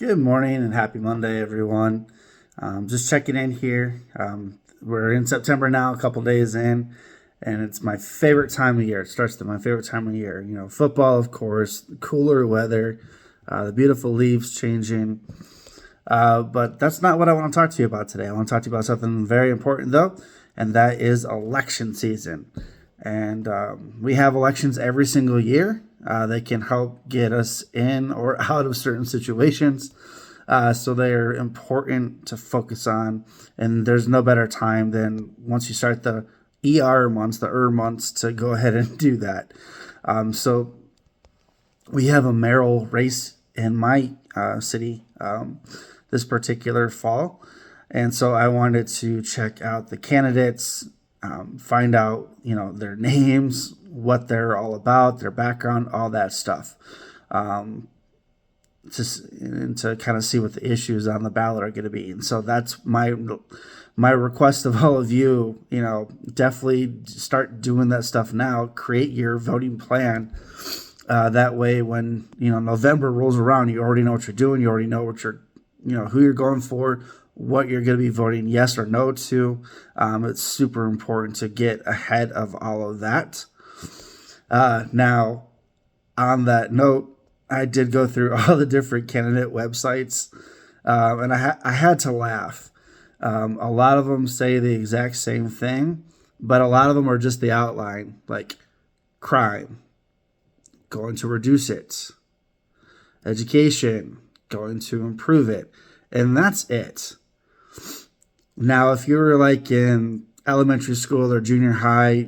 Good morning and happy Monday, everyone. Just checking in here. We're in September now, a couple days in, and it's my favorite time of year. It starts to my favorite time of year. You know, football, of course, cooler weather, the beautiful leaves changing. But that's not what I want to talk to you about today. I want to talk to you about something very important, though, and that is election season. And we have elections every single year. They can help get us in or out of certain situations. So they are important to focus on. And there's no better time than once you start the months, to go ahead and do that. So we have a mayoral race in my city this particular fall. And so I wanted to check out the candidates, find out, their names, what they're all about, their background, all that stuff. And to kind of see what the issues on the ballot are going to be. And so that's my request of all of you, definitely start doing that stuff now. Create your voting plan. That way when, November rolls around, you already know what you're doing. You already know what who you're going for, what you're going to be voting yes or no to. It's super important to get ahead of all of that. Now, on that note, I did go through all the different candidate websites, and I had to laugh. A lot of them say the exact same thing, but a lot of them are just the outline, like crime, going to reduce it, education, going to improve it, and that's it. Now, if you were like in elementary school or junior high,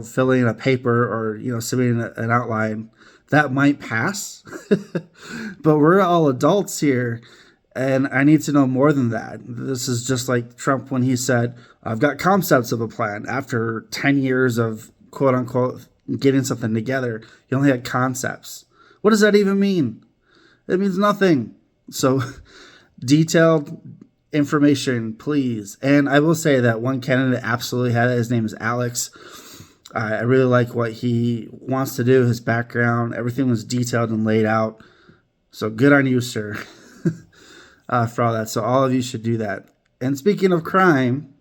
filling a paper or, submitting an outline, that might pass. But we're all adults here, and I need to know more than that. This is just like Trump when he said, I've got concepts of a plan. After 10 years of quote unquote getting something together, he only had concepts. What does that even mean? It means nothing. So detailed information, please. And I will say that one candidate absolutely had it. His name is Alex. I really like what he wants to do, his background. Everything was detailed and laid out. So good on you, sir, for all that. So all of you should do that. And speaking of crime,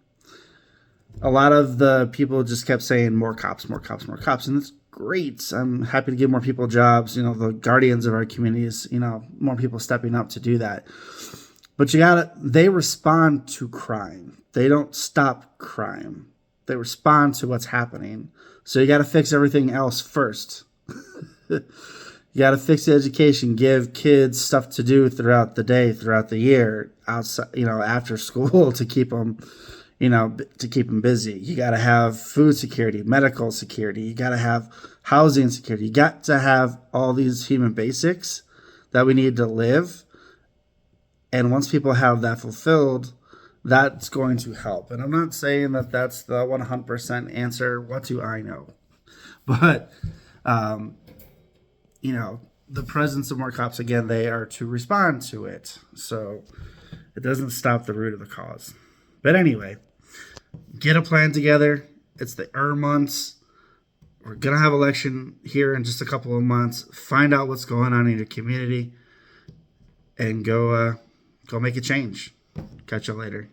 a lot of the people just kept saying more cops, more cops, more cops. And that's great. I'm happy to give more people jobs, the guardians of our communities, more people stepping up to do that. But they respond to crime. They don't stop crime. They respond to what's happening. So you got to fix everything else first. You got to fix the education, give kids stuff to do throughout the day, throughout the year, outside, after school to keep them, busy. You got to have food security, medical security. You got to have housing security. You got to have all these human basics that we need to live. And once people have that fulfilled, that's going to help. And I'm not saying that that's the 100% answer. What do I know? But, the presence of more cops, again, they are to respond to it. So it doesn't stop the root of the cause. But anyway, get a plan together. It's the months. We're going to have election here in just a couple of months. Find out what's going on in your community and go make a change. Catch you later.